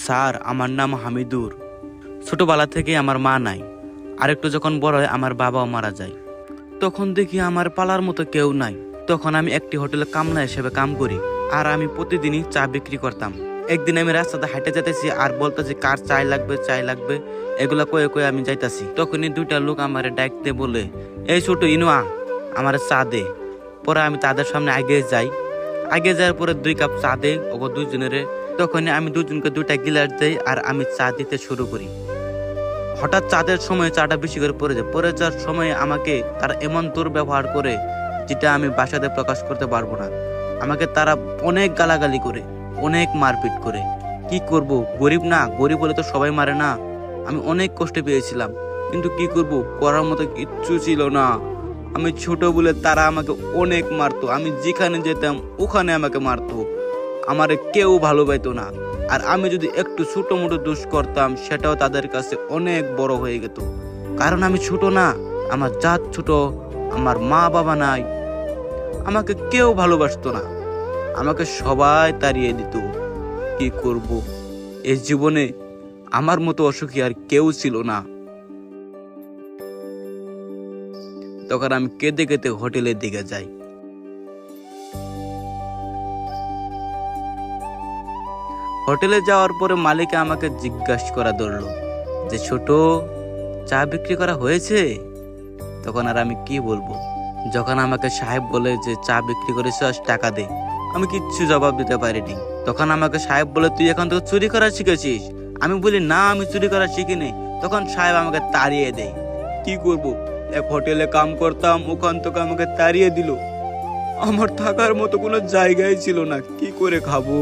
Sir, আমার নাম হামিদুর। ছোটবেলা থেকে আমার মা নাই, আর একটু যখন বড় হয় আমার বাবাও মারা যায়। তখন দেখি আমার পালার মতো কেউ নাই। তখন আমি একটি হোটেলে কামলা হিসেবে কাম করি, আর আমি প্রতিদিনই চা বিক্রি করতাম। একদিন আমি রাস্তাতে হাঁটে যেতেছি আর বলতেছি কার চাই লাগবে চাই লাগবে, এগুলা কয়ে কয়ে আমি যাইতাছি। তখনই দুইটা লোক আমারে ডাকতে বলে, এই ছোট ইনুয়া, আমার চা দে। পরে আমি তাদের সামনে আগে যাই। আগে যাওয়ার পরে 2 কাপ চা দেই ওগো দুজনের। তখনই আমি দুজনকে 2টা গিলাস দেই আর আমি চা দিতে শুরু করি। হঠাৎ চাঁদের সময় চাটা বেশি করে পড়ে যায়। পড়ে যাওয়ার সময় আমাকে তারা এমন দুর্ব্যবহার করে যেটা আমি ভাষাতে প্রকাশ করতে পারবো না। আমাকে তারা অনেক গালাগালি করে, অনেক মারপিট করে। কি করব, গরিব না, গরিব বলে তো সবাই মারে না। আমি অনেক কষ্ট পেয়েছিলাম, কিন্তু কি করব, করার মতো কিচ্ছু ছিল না। আমি ছোট বলে তারা আমাকে অনেক মারতো। আমি যেখানে যেতাম ওখানে আমাকে মারতো। আমারে কেউ ভালোবাসতো না। আর আমি যদি একটু ছোট মোটো দোষ করতাম সেটাও তাদের কাছে অনেক বড় হয়ে যেত। কারণ আমি ছোট না, আমার জাত ছোট, আমার মা বাবা নাই, আমাকে কেউ ভালোবাসতো না, আমাকে সবাই তাড়িয়ে দিত। কি করব, এই জীবনে আমার মতো অসুখী আর কেউ ছিল না। তখন আমি কেঁদে কেঁদে হোটেলের দিকে যাই। হোটেলে যাওয়ার পরে মালিক আমাকে জিজ্ঞাসা করা ধরলো যে, ছোট, চা বিক্রি করা হয়েছে? তখন আর আমি কি বলবো? যখন আমাকে সাহেব বলে যে চা বিক্রি করেছিস, টাকা দে, আমি কিচ্ছু জবাব দিতে পারিনি। তখন আমাকে সাহেব বলে, তুই এখন থেকে চুরি করা শিখেছিস? আমি বলি, না, আমি চুরি করা শিখিনি। তখন সাহেব আমাকে তাড়িয়ে দেয়। কি করব, এক হোটেলে কাম করতাম, ওখান থেকে আমাকে তাড়িয়ে দিল। আমার থাকার মতো কোনো জায়গায় ছিল না, কি করে খাবো?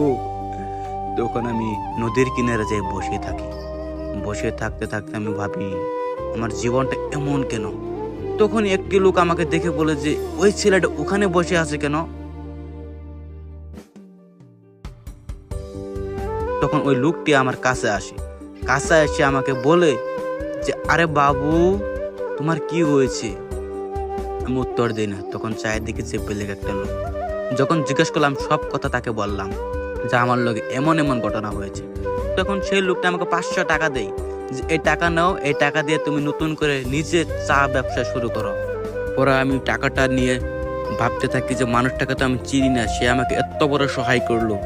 তখন আমি নদীর কিনারে যাই বসে থাকি। বসে থাকতে থাকতে আমি ভাবি, আমার জীবনটা এমন কেন? তখন একটি লোক আমাকে দেখে বলে যে, ওই ছেলেটা ওখানে বসে আছে কেন? তখন ওই লোকটি আমার কাছে আসে। কাছে এসে আমাকে বলে যে, আরে বাবু, তোমার কি হয়েছে? আমি উত্তর দিই না। তখন চায়ের দিকে চেপে লেগে একটা লোক। যখন জিজ্ঞেস করলাম, সব কথা তাকে বললাম যে আমার লগে এমন এমন ঘটনা হয়েছে। তখন সেই লোকটা আমাকে 500 টাকা দেয়, যে এই টাকা নাও, এই টাকা দিয়ে তুমি নতুন করে নিজে চা ব্যবসা শুরু করো। পরে আমি টাকাটা নিয়ে ভাবতে থাকি যে মানুষটাকে তো আমি চিনি না, সে আমাকে এত বড় সহায় করলো,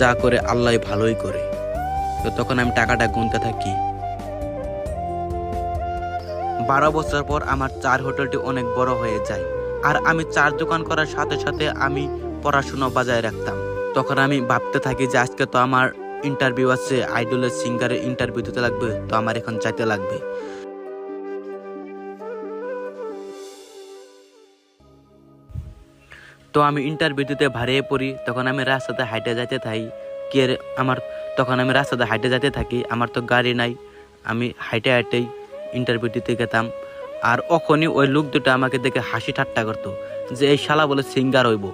যা করে আল্লাহ ভালোই করে। তো তখন আমি টাকাটা গুনতে থাকি। 12 বছর পর আমার চার হোটেলটি অনেক বড় হয়ে যায়। আর আমি চার দোকান করার সাথে সাথে আমি পড়াশোনা বজায় রাখতাম। তখন আমি ভাবতে থাকি যে আজকে তো আমার ইন্টারভিউ আছে, আইডলের সিঙ্গারের ইন্টারভিউ দিতে লাগবে, তো আমার এখন যাইতে লাগবে। তো আমি ইন্টারভিউ দিতে ভারিয়ে পড়ি। তখন আমি রাস্তাতে হাইটে যাইতে থাকি। তখন আমি রাস্তাতে হাইটে যাইতে থাকি, আমার তো গাড়ি নাই, আমি হাইটে হাইটেই ইন্টারভিউ দিতে গেতাম। আর ওখনই ওই লোক দুটো আমাকে দেখে হাসি ঠাট্টা করতো যে এই শালা বলে সিঙ্গার হইব,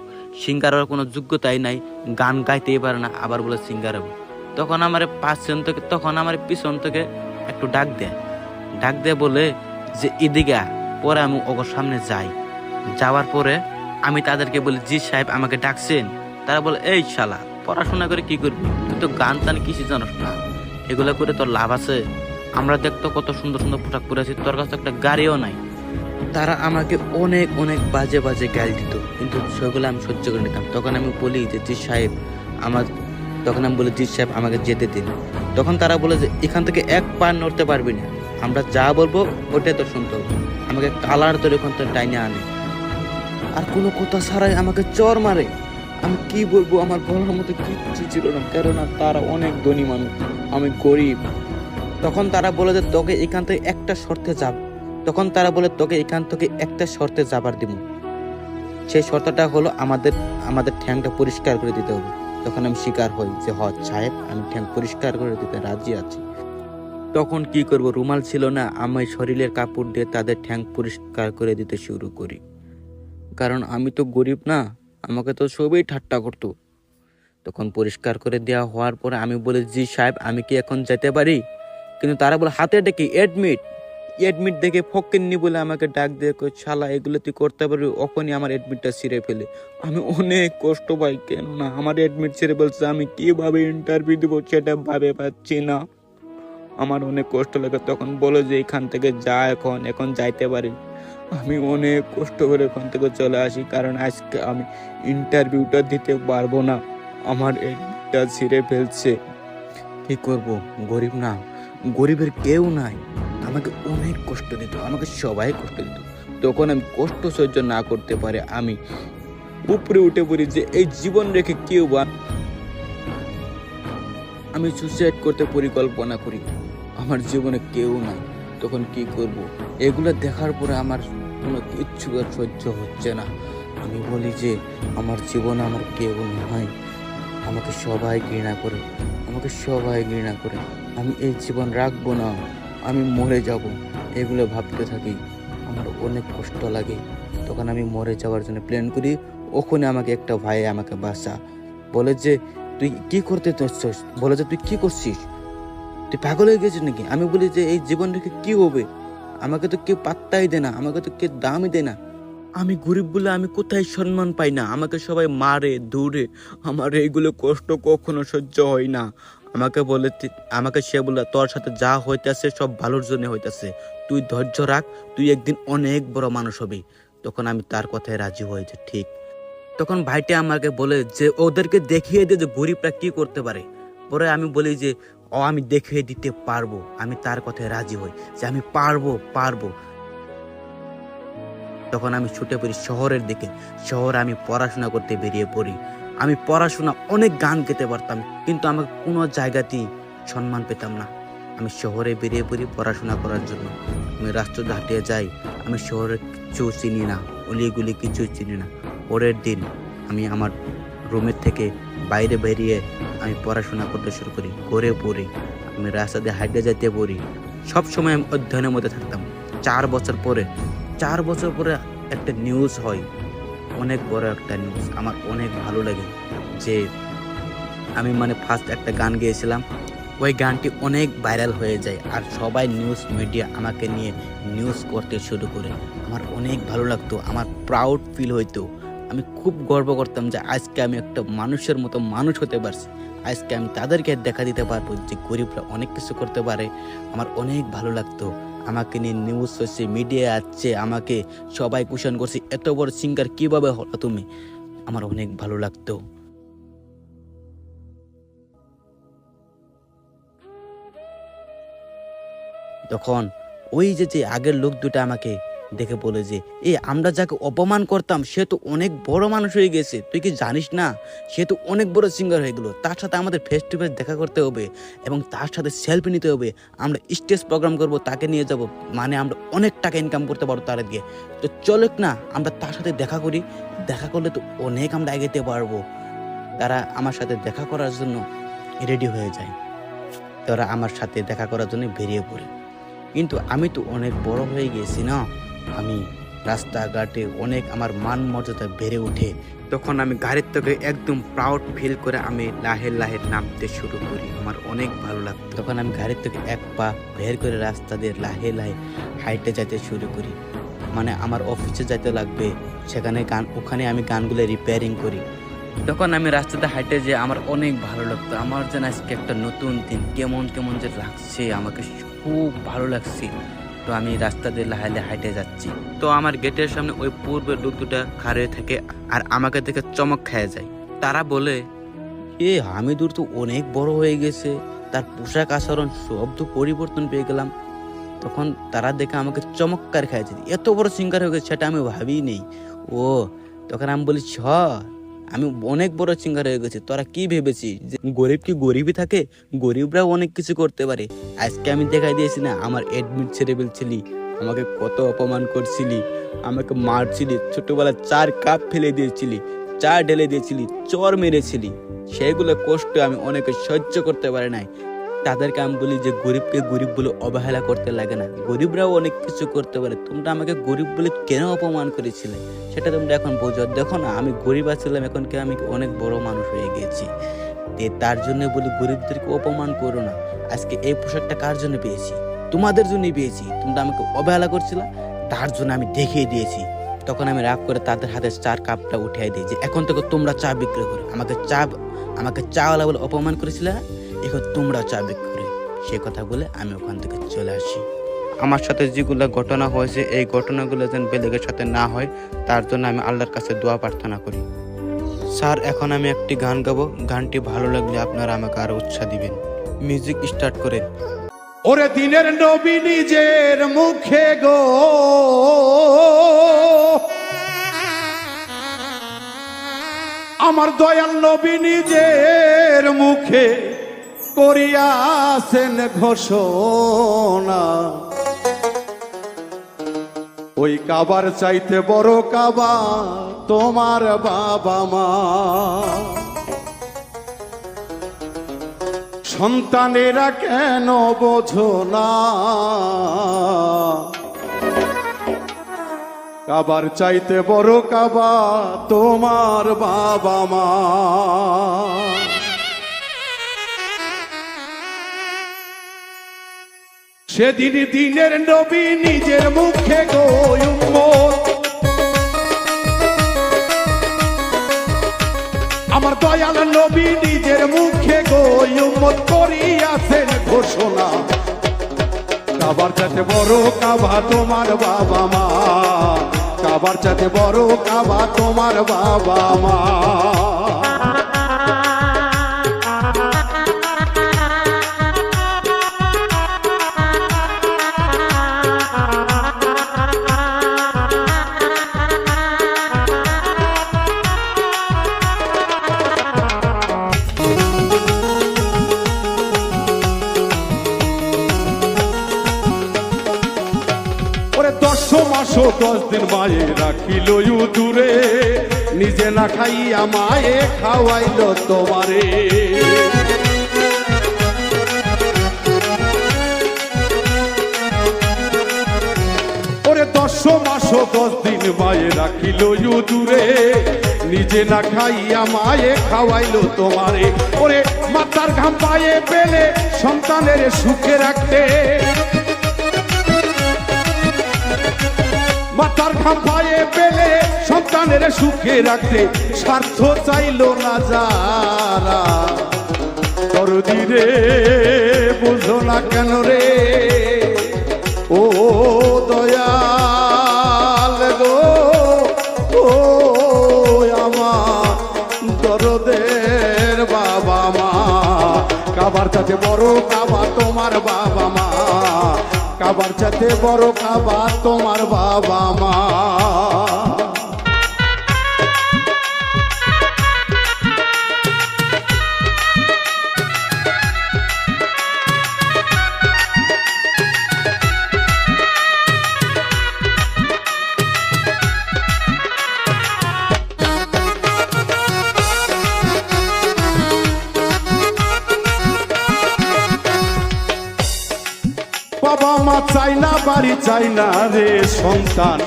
সিঙ্গার হওয়ার কোনো যোগ্যতাই নাই, গান গাইতেই পারে না, আবার বলে সিঙ্গার হইব। তখন আমার পিছন থেকে একটু ডাক দেয় বলে যে এদিকে আয়। পরে আমি ওর সামনে যাই। যাওয়ার পরে আমি তাদেরকে বলি, জি সাহেব, আমাকে ডাকছেন? তারা বলে, এই শালা, পড়াশোনা করে কি করবি? তুই তো গান টান কিছু জানোস না, এগুলো করে তোর লাভ আছে? আমরা দেখতো কত সুন্দর সুন্দর পোশাক পরে আছি, তোর কাছে একটা গাড়িও নাই। তারা আমাকে অনেক অনেক বাজে বাজে গাল দিত, কিন্তু সেগুলো আমি সহ্য করে নিতাম। তখন আমি বলি যে জি সাহেব, আমাকে যেতে দিন। তখন তারা বলে যে এখান থেকে এক পা নড়তে পারবি না, আমরা যা বলবো ওটাই তো শুনতে হবে। আমাকে কালার ধরে ওখান থেকে টাইনে আনে, আর কোনো কথা ছাড়াই আমাকে চর মারে। আমি কি বলবো, আমার বলার মতো কিচ্ছু ছিল না, কেননা তারা অনেক ধনী মানুষ, আমি গরিব। তখন তারা বলে যে তোকে এখান থেকে একটা শর্তে যাবার দিব। সেই শর্তটা হলো আমাদের ঠ্যাংটা পরিষ্কার করে দিতে হবে। তখন আমি স্বীকার হই যে সাহেব, আমি ঠ্যাং পরিষ্কার করে দিতে রাজি আছি। তখন কি করব, রুমাল ছিল না, আমি শরীরের কাপড় দিয়ে তাদের ঠ্যাং পরিষ্কার করে দিতে শুরু করি। কারণ আমি তো গরিব না, আমাকে তো সবই ঠাট্টা করতো। তখন পরিষ্কার করে দেওয়া হওয়ার পরে আমি বলি, জি সাহেব, আমি কি এখন যেতে পারি? কিন্তু তারা বলে, হাতে ডেকে এডমিট। অ্যাডমিট দেখে ফকিন্নি বলে আমাকে ডাক দিয়ে কই, শালা এগুলো তুই করতে পারবি, ওখানে আমার অ্যাডমিটটা ছিঁড়ে ফেলে। আমি অনেক কষ্ট পাই, কেন না আমার অ্যাডমিট ছিঁড়ে বলছে, আমি কিভাবে ইন্টারভিউ দিব সেটা ভাবে পাচ্ছি না। আমার অনেক কষ্ট লাগে। তখন বলে যে এখান থেকে যা, এখন যাইতে পারি। আমি অনেক কষ্ট করে এখান থেকে চলে আসি, কারণ আজকে আমি ইন্টারভিউটা দিতে পারবো না, আমার অ্যাডমিটটা ছিঁড়ে ফেলছে। কি করব, গরিব না, গরিবের কেউ নাই। আমাকে অনেক কষ্ট দিত, আমাকে সবাই কষ্ট দিত। তখন আমি কষ্ট সহ্য না করতে পারে আমি উপরে উঠে পড়ি যে এই জীবন রেখে কেউ আমি সুসাইড করতে পরিকল্পনা করি। আমার জীবনে কেউ নাই। তখন কি করব, এগুলো দেখার পরে আমার কোনো কিচ্ছু আর সহ্য হচ্ছে না। আমি বলি যে আমার জীবনে আমার কেউ নাই, আমাকে সবাই ঘৃণা করে, আমাকে সবাই ঘৃণা করে। আমি এই জীবন রাখবো না, আমি মরে যাব। এগুলো ভাবতে থাকি, আমার অনেক কষ্ট লাগে। তখন আমি মরে যাওয়ার জন্য প্ল্যান করি। ওখানে আমাকে একটা ভাই আমাকে বাসা বলে যে তুই কি করতে চাচ্ছিস, বলে যে তুই কি করছিস, তুই পাগল হয়ে গেছিস নাকি? আমি বলি যে এই জীবন রেখে কি হবে, আমাকে তো কেউ পাত্তাই দেয় না, আমাকে তো কেউ দামই দেয় না। আমি গরিব বলে আমি কোথায় সম্মান পাই না, আমাকে সবাই মারে দূরে। আমার এইগুলো কষ্ট কখনো সহ্য হয় না। আমাকে সে বলে, তোর সাথে যা হইতেছে সব ভালোর জন্য হইতেছে, তুই ধৈর্য রাখ, তুই একদিন অনেক বড় মানুষ হবি। তখন আমি তার কথায় রাজি হয়েছে। ঠিক তখন ভাইটা আমাকে বলে যে ওদেরকে দেখিয়ে দে যে গরিবরা কি করতে পারে। পরে আমি বলি যে আমি দেখিয়ে দিতে পারবো। আমি তার কথায় রাজি হই যে আমি পারবো। তখন আমি ছুটে পড়ি শহরের দিকে। শহরে আমি পড়াশোনা করতে বেরিয়ে পড়ি। আমি পড়াশোনা অনেক গান গেতে পারতাম, কিন্তু আমাকে কোনো জায়গাতেই সম্মান পেতাম না। আমি শহরে বেরিয়ে পড়ি পড়াশোনা করার জন্য। আমি রাস্তা হাঁটিয়ে যাই, আমি শহরে কিছু চিনি না, অলিগুলি কিছু চিনি না। পরের দিন আমি আমার রুমের থেকে বাইরে বেরিয়ে আমি পড়াশোনা করতে শুরু করি, ঘরে পড়ি, আমি রাস্তা দিয়ে হাঁটতে যাইতে পড়ি। সবসময় আমি অধ্যয়নের মধ্যে থাকতাম। 4 বছর পরে একটা নিউজ হয়, অনেক বড় একটা নিউজ। আমার অনেক ভালো লাগে যে আমি ফার্স্ট একটা গান গেয়েছিলাম, ওই গানটি অনেক ভাইরাল হয়ে যায়, আর সবাই নিউজ মিডিয়া আমাকে নিয়ে নিউজ করতে শুরু করে। আমার অনেক ভালো লাগতো, আমার প্রাউড ফিল হইতো। আমি খুব গর্ব করতাম যে আজকে আমি একটা মানুষের মতো মানুষ হতে পারছি। আজকে আমি তাদেরকে দেখা দিতে পারবো যে গরিবরা অনেক কিছু করতে পারে। আমার অনেক ভালো লাগতো। আমাকে নিয়ে নিউজ হচ্ছে, মিডিয়া আসছে, আমাকে সবাই কোশ্চেন করছে, এত বড় সিঙ্গার কিভাবে হলো তুমি। আমার অনেক ভালো লাগতো। তখন ওই যে আগের লোক দুটো আমাকে দেখে বলে যে আমরা যাকে অপমান করতাম সে তো অনেক বড় মানুষ হয়ে গেছে, তুই কি জানিস না, সে তো অনেক বড় সিঙ্গার হয়ে গেল, তার সাথে আমাদের ফেস টু ফেস দেখা করতে হবে এবং তার সাথে সেলফি নিতে হবে, আমরা স্টেজ প্রোগ্রাম করব, তাকে নিয়ে যাব, আমরা অনেক টাকা ইনকাম করতে পারবো তার দিয়ে। তো চলুক না আমরা তার সাথে দেখা করি, দেখা করলে তো অনেক আমরা এগোতে পারবো। তারা আমার সাথে দেখা করার জন্য রেডি হয়ে যায়, তারা আমার সাথে দেখা করার জন্য বেরিয়ে পড়ে। কিন্তু আমি তো অনেক বড় হয়ে গেছি না, আমি রাস্তাঘাটে অনেক আমার মান মর্যাদা বেড়ে ওঠে। তখন আমি গাড়ির থেকে একদম প্রাউড ফিল করে আমি লাহে লাহে নামতে শুরু করি। আমার অনেক ভালো লাগতো। তখন আমি গাড়ির থেকে এক পা বের করে রাস্তা দিয়ে লাহে লাহে হাইটে যেতে শুরু করি। আমার অফিসে যেতে লাগবে, ওখানে আমি গানগুলো রিপেয়ারিং করি। তখন আমি রাস্তাতে হাঁটে যে আমার অনেক ভালো লাগতো। আমার যেন আজকে একটা নতুন দিন, কেমন কেমন যে লাগছে, আমাকে খুব ভালো লাগছে। তো আমি রাস্তা দিয়ে লাহালে হাঁটে যাচ্ছি। তো আমার গেটের সামনে ওই পূর্বের লোক দুটা খাড়ে থাকে আর আমাকে দেখে চমক খেয়ে যায়। তারা বলে হামিদুর তো অনেক বড় হয়ে গেছে, তার পোশাক আচরণ সব তো পরিবর্তন পেয়ে গেলাম। তখন তারা দেখে আমাকে চমৎকার খেয়েছে, এত বড় সিঙ্গার হয়ে গেছে সেটা আমি ভাবিই নেই। ও তখন আমি বলি আমি অনেক বড় সিঙ্গার হয়ে গেছি, তোরা কি ভেবেছিস যে গরিব কি গরিবই থাকে? গরিবরাও অনেক কিছু করতে পারে। আজকে আমি দেখাই দিয়েছি না, আমার এডমিট ছেড়ে ফেলছিলি, আমাকে কত অপমান করছিলি, আমাকে মারছিলি, ছোটবেলায় 4 কাপ ফেলে দিয়েছিলি, 4 ঢেলে দিয়েছিলি, চর মেরেছিলি, সেগুলো কষ্ট আমি অনেকে সহ্য করতে পারে নাই। তাদেরকে আমি বলি যে গরিবকে গরিব বলে অবহেলা করতে লাগে না, গরিবরাও অনেক কিছু করতে পারে। তোমরা আমাকে গরিব বলে কেন অপমান করেছিলে সেটা তোমরা এখন বোঝো। দেখো না আমি গরিব আছিলাম, এখন কি আমি অনেক বড় মানুষ হয়ে গেছি। তার জন্য বলি গরিবদেরকে অপমান করো না। আজকে এই পোশাকটা কার জন্য পেয়েছি? তোমাদের জন্যই পেয়েছি, তোমরা আমাকে অবহেলা করছিল, তার জন্য আমি দেখিয়ে দিয়েছি। তখন আমি রাগ করে তাদের হাতে চার কাপটা উঠিয়ে দিই যে এখন থেকে তোমরা চা বিক্রি করো। আমাকে চাওয়ালা বলে অপমান করেছিল, এখন তোমরা চা বিক্রি করো। সে কথা বলে আমি ওখান থেকে চলে আসি। আমার সাথে যেগুলো ঘটনা হয়েছে এই ঘটনাগুলো যেন বেলেগের সাথে না হয়, তার জন্য আমি আল্লাহর কাছে দোয়া প্রার্থনা করি। স্যার, এখন আমি একটি গান গাবো, গানটি ভালো লাগলে আপনারা আমাকে আরো উৎসাহ দিবেন। মিউজিক স্টার্ট করেন। ওরে দিনের নবী নিজের মুখে গো আমার দয়াল নবী নিজের মুখে করিয়াছেন ঘোষণা, ওই কাবার চাইতে বড় কাবা তোমার বাবা মা। সন্তানেরা কেন বোঝো না, কাবার চাইতে বড় কাবা তোমার বাবা মা। সেদিন দিনের নবী নিজের মুখে গো উম্মত আমার দয়াল নবী নিজের মুখে গো উম্মত করিয়াছেন ঘোষণা, কাবার চাইতে বড় কাবা তোমার বাবা মা, কাবার চাইতে বড় কাবা তোমার বাবা মা। মাসো 10 দিন মায়ে রাখিল দূরে, নিজে না খাইয়া মায়ে খাওয়াইল তোমারে। ওরে 10 মাসো 10 দিন মায়ে রাখিল দূরে, নিজে না খাইয়া মায়ে খাওয়াইল তোমারে। ওরে মাতার ঘাম পায়ে পেলে সন্তানের সুখে রাখতে, মাথার ঘাম পায়ে পেলে সন্তানের সুখে রাখতে, স্বার্থ চাইল না যারা। দরদি রে বুঝো না কেন রে ও দয়াল গো, ও আমার দরদের বাবা মা। কাবার চাইতে বড় কাবা তোমার বাবা মা, কাবার চাইতে বড় কাবা তোমার বাবা মা। বাবা মা চাই না বাড়ি চাই না রে সন্তান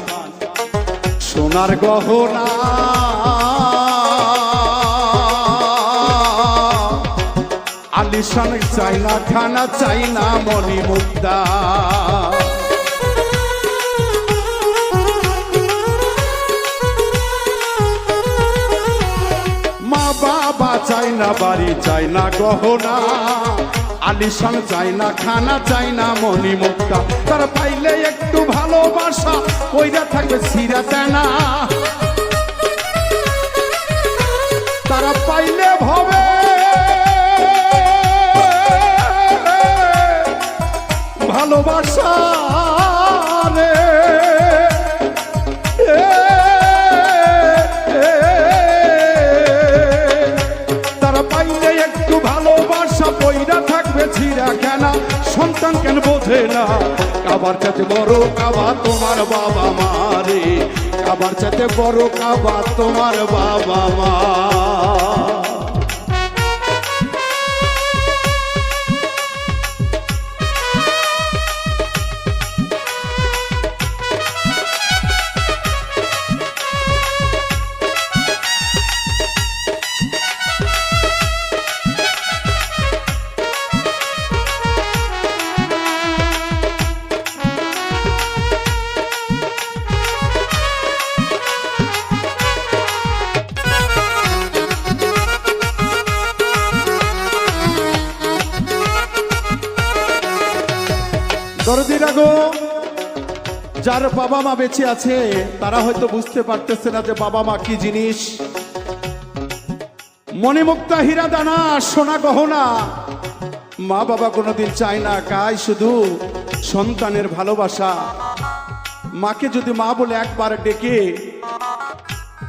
সোনার গহনা, আলিশান চাই না খানা চাই না মণি মুক্তা। মা বাবা চাই না বাড়ি চাই না গহনা, আলিশান চাই না খানা চাই না মণি মুক্তা। তারা পাইলে একটু ভালোবাসা কইরা থাকবে সিরা তেনা, তারা পাইলে ভবে ভালোবাসা রে তারা পাইলে একটু ভালোবাসা কইরা থাকবে ছিরা কেনা, সন্তান কেন বোঝে না। কাবার চাইতে বড় কাবা তোমার বাবা মা রে, কাবার চাইতে বড় কাবা তোমার বাবা মা। দরদিরা গো, যার বাবা মা বেঁচে আছে তারা হয়তো বুঝতে পারতেছে না যে বাবা মা কি জিনিস। মণিমুক্তা হীরা দানা সোনা গহনা মা বাবা কোনোদিন চায় না, কায় শুধু সন্তানের ভালোবাসা। মাকে যদি মা বলে একবার ডেকে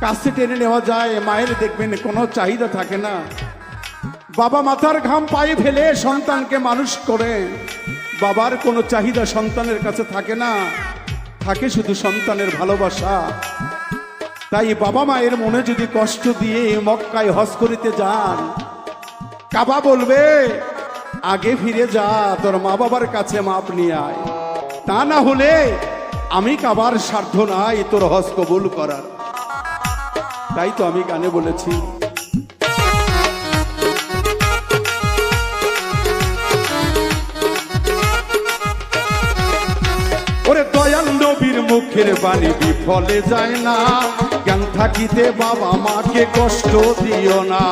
কাছে টেনে নেওয়া যায়, মায়ের দেখবেন কোনো চাহিদা থাকে না। বাবা মাথার ঘাম পায়ে ফেলে সন্তানকে মানুষ করে, বাবার কোনো চাহিদা সন্তানের কাছে থাকে না, থাকে শুধু সন্তানের ভালোবাসা। তাই বাবা মায়ের মনে যদি কষ্ট দিয়ে মক্কায় হজ করিতে যান, কাবা বলবে আগে ফিরে যা, তোর মা বাবার কাছে মাপ নিয়ে আয়, তা না হলে আমি কাবার স্বার্থ নাই তোর হজ কবুল করার। তাই তো আমি গানে বলেছি, ওরে দয়াল নবীর মুখের বাণী বিফলে যায় না, জ্ঞান থাকিতে বাবা মাকে কষ্ট দিও না।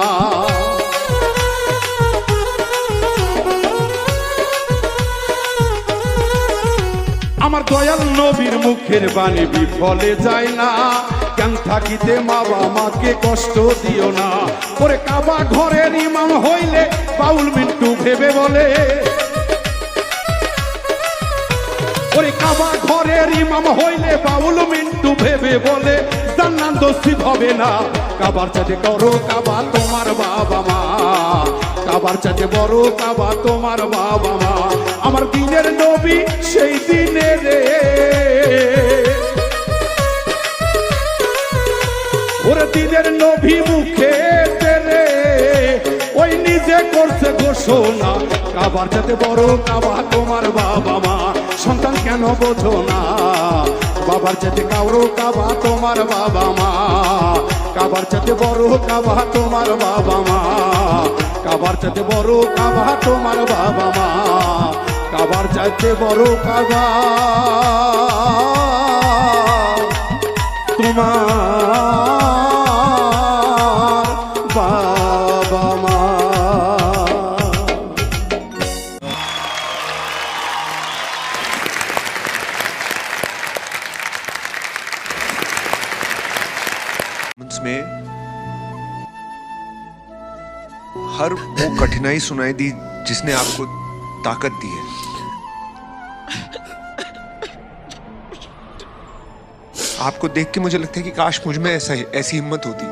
আমার দয়াল নবীর মুখের বাণী বিফলে যায় না, জ্ঞান থাকিতে বাবা মাকে কষ্ট দিও না। ওরে কাবা ঘরের ইমাম হইলে বাউল মিন্টু ভেবে বলে, ওরে কাবা ঘরের ইমাম হইলে বাউল মিন্টু ভেবে বলে, জান্নাত নসিব হবে না। কাবার চাইতে করো কাবা তোমার বাবা মা, কাবার চাইতে বড় কাবা তোমার বাবা মা। আমার দিনের নবী সেই দিনে রে, ওরে দিনের নবী মুখে রে, ওই নিজে করছে ঘোষণা, কাবার চাইতে বড় কাবা তোমার বাবা মা। সন্তান কেন বোঝো না, বাবার চাইতে কাউরো কাবা তোমার বাবা মা, কাবার চাইতে বড় কাবা তোমার বাবা মা, কাবার চাইতে বড় কাবা তোমার বাবা মা, কাবার চাইতে বড় কাবা তোমার বাবা মা। में हर वो कठिनाई सुनाई दी जिसने आपको ताकत दी है। आपको देख के मुझे लगता है कि काश मुझ में ऐसी हिम्मत होती।